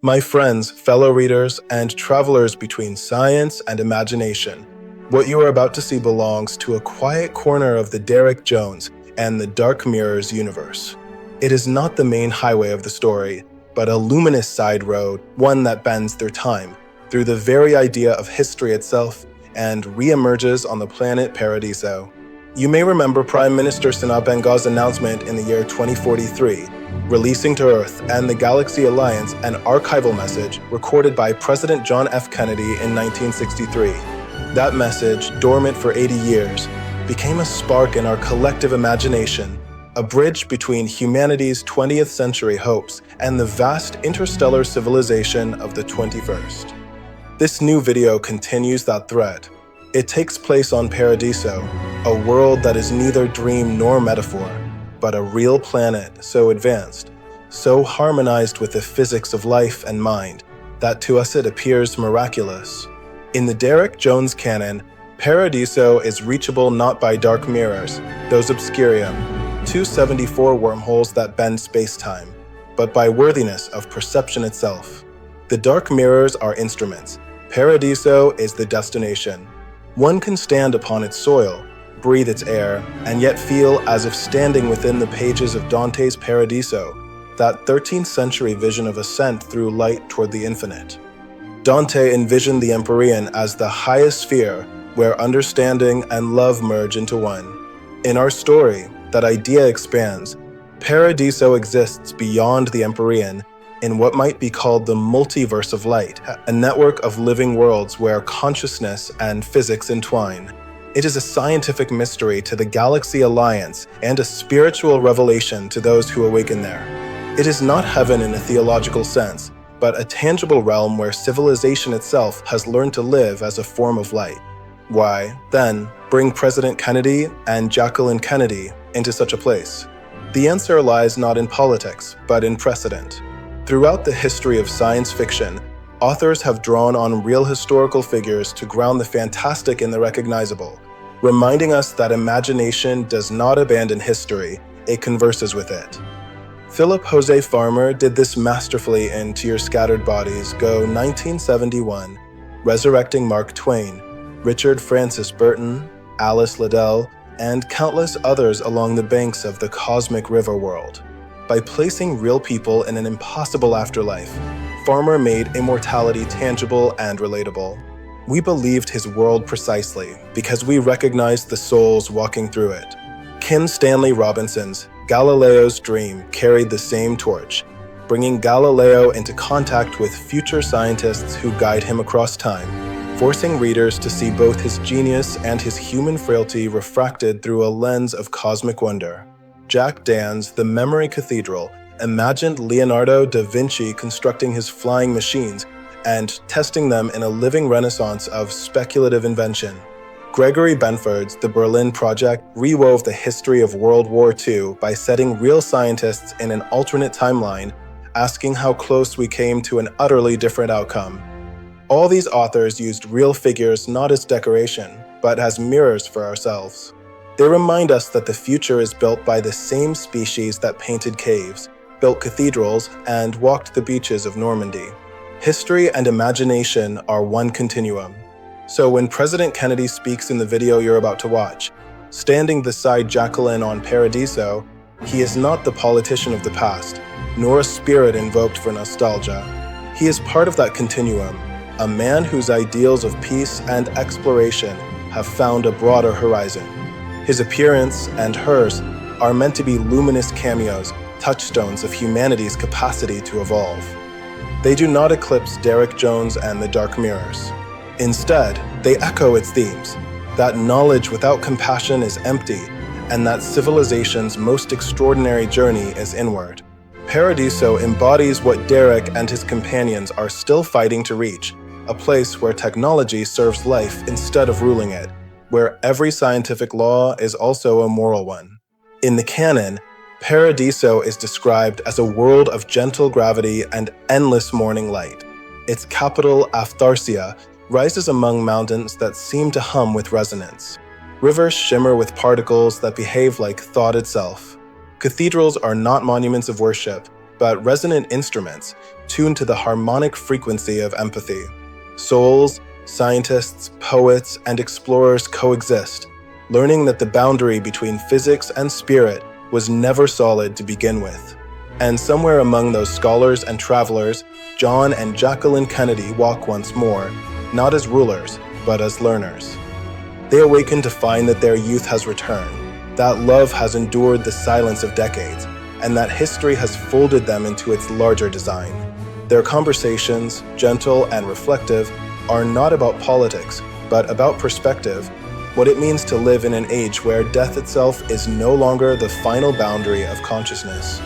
My friends, fellow readers, and travelers between science and imagination, what you are about to see belongs to a quiet corner of the Derek Jones and the Dark Mirrors universe. It is not the main highway of the story, but a luminous side road, one that bends through time, through the very idea of history itself, and re-emerges on the planet Paradiso. You may remember Prime Minister Sanabenga's announcement in the year 2043, releasing to Earth and the Galaxy Alliance an archival message recorded by President John F. Kennedy in 1963. That message, dormant for 80 years, became a spark in our collective imagination, a bridge between humanity's 20th century hopes and the vast interstellar civilization of the 21st. This new video continues that thread. It takes place on Paradiso, a world that is neither dream nor metaphor, but a real planet so advanced, so harmonized with the physics of life and mind, that to us it appears miraculous. In the Derek Jones canon, Paradiso is reachable not by dark mirrors, those obscurium, 274 wormholes that bend space-time, but by worthiness of perception itself. The dark mirrors are instruments. Paradiso is the destination. One can stand upon its soil, breathe its air, and yet feel as if standing within the pages of Dante's Paradiso, that 13th century vision of ascent through light toward the infinite. Dante envisioned the Empyrean as the highest sphere where understanding and love merge into one. In our story, that idea expands. Paradiso exists beyond the Empyrean, in what might be called the multiverse of light, a network of living worlds where consciousness and physics entwine. It is a scientific mystery to the Galaxy Alliance and a spiritual revelation to those who awaken there. It is not heaven in a theological sense, but a tangible realm where civilization itself has learned to live as a form of light. Why, then, bring President Kennedy and Jacqueline Kennedy into such a place? The answer lies not in politics, but in precedent. Throughout the history of science fiction, authors have drawn on real historical figures to ground the fantastic in the recognizable, reminding us that imagination does not abandon history, it converses with it. Philip Jose Farmer did this masterfully in To Your Scattered Bodies, Go 1971, resurrecting Mark Twain, Richard Francis Burton, Alice Liddell, and countless others along the banks of the cosmic river world. By placing real people in an impossible afterlife, Farmer made immortality tangible and relatable. We believed his world precisely because we recognized the souls walking through it. Kim Stanley Robinson's Galileo's Dream carried the same torch, bringing Galileo into contact with future scientists who guide him across time, forcing readers to see both his genius and his human frailty refracted through a lens of cosmic wonder. Jack Dan's The Memory Cathedral imagined Leonardo da Vinci constructing his flying machines and testing them in a living renaissance of speculative invention. Gregory Benford's The Berlin Project rewove the history of World War II by setting real scientists in an alternate timeline, asking how close we came to an utterly different outcome. All these authors used real figures not as decoration, but as mirrors for ourselves. They remind us that the future is built by the same species that painted caves, built cathedrals, and walked the beaches of Normandy. History and imagination are one continuum. So when President Kennedy speaks in the video you're about to watch, standing beside Jacqueline on Paradiso, he is not the politician of the past, nor a spirit invoked for nostalgia. He is part of that continuum, a man whose ideals of peace and exploration have found a broader horizon. His appearance and hers are meant to be luminous cameos, touchstones of humanity's capacity to evolve. They do not eclipse Derek Jones and the Dark Mirrors. Instead, they echo its themes, that knowledge without compassion is empty, and that civilization's most extraordinary journey is inward. Paradiso embodies what Derek and his companions are still fighting to reach, a place where technology serves life instead of ruling it, where every scientific law is also a moral one. In the canon, Paradiso is described as a world of gentle gravity and endless morning light. Its capital, Aphtharsia, rises among mountains that seem to hum with resonance. Rivers shimmer with particles that behave like thought itself. Cathedrals are not monuments of worship, but resonant instruments tuned to the harmonic frequency of empathy. Souls, scientists, poets, and explorers coexist, learning that the boundary between physics and spirit was never solid to begin with. And somewhere among those scholars and travelers, John and Jacqueline Kennedy walk once more, not as rulers, but as learners. They awaken to find that their youth has returned, that love has endured the silence of decades, and that history has folded them into its larger design. Their conversations, gentle and reflective, are not about politics, but about perspective, what it means to live in an age where death itself is no longer the final boundary of consciousness.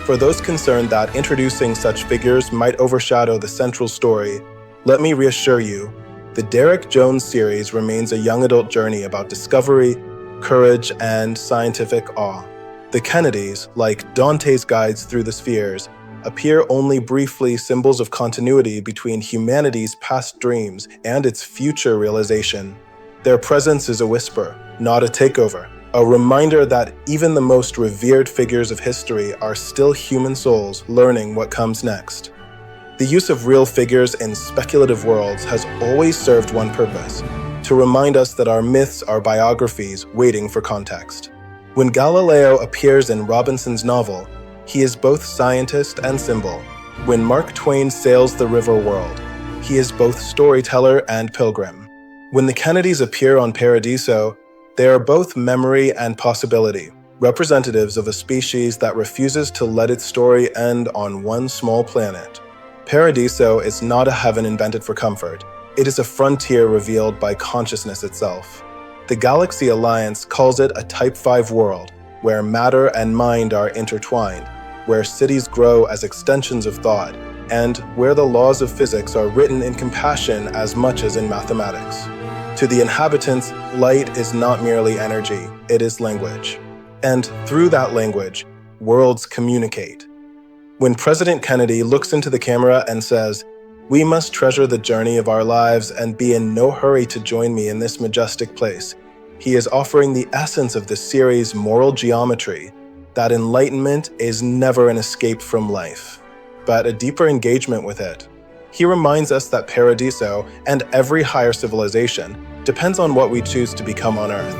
For those concerned that introducing such figures might overshadow the central story, let me reassure you, the Derek Jones series remains a young adult journey about discovery, courage, and scientific awe. The Kennedys, like Dante's guides through the spheres, appear only briefly symbols of continuity between humanity's past dreams and its future realization. Their presence is a whisper, not a takeover, a reminder that even the most revered figures of history are still human souls learning what comes next. The use of real figures in speculative worlds has always served one purpose: to remind us that our myths are biographies waiting for context. When Galileo appears in Robinson's novel, he is both scientist and symbol. When Mark Twain sails the river world, he is both storyteller and pilgrim. When the Kennedys appear on Paradiso, they are both memory and possibility, representatives of a species that refuses to let its story end on one small planet. Paradiso is not a heaven invented for comfort. It is a frontier revealed by consciousness itself. The Galaxy Alliance calls it a Type 5 world, where matter and mind are intertwined, where cities grow as extensions of thought, and where the laws of physics are written in compassion as much as in mathematics. To the inhabitants, light is not merely energy, it is language. And through that language, worlds communicate. When President Kennedy looks into the camera and says, "We must treasure the journey of our lives and be in no hurry to join me in this majestic place," he is offering the essence of the series' moral geometry, that enlightenment is never an escape from life, but a deeper engagement with it. He reminds us that Paradiso, and every higher civilization, depends on what we choose to become on Earth.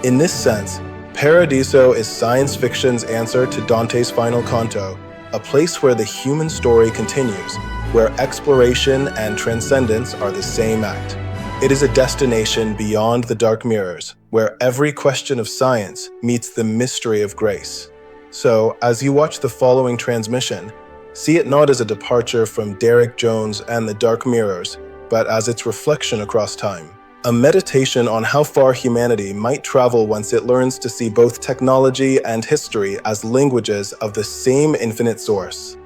In this sense, Paradiso is science fiction's answer to Dante's final canto, a place where the human story continues, where exploration and transcendence are the same act. It is a destination beyond the dark mirrors, where every question of science meets the mystery of grace. So, as you watch the following transmission, see it not as a departure from Derek Jones and the dark mirrors, but as its reflection across time. A meditation on how far humanity might travel once it learns to see both technology and history as languages of the same infinite source.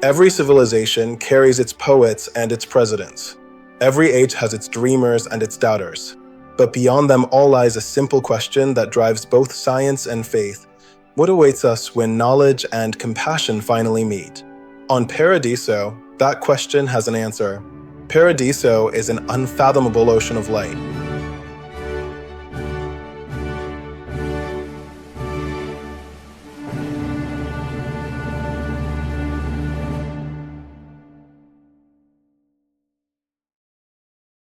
Every civilization carries its poets and its presidents. Every age has its dreamers and its doubters. But beyond them all lies a simple question that drives both science and faith. What awaits us when knowledge and compassion finally meet? On Paradiso, that question has an answer. Paradiso is an unfathomable ocean of light,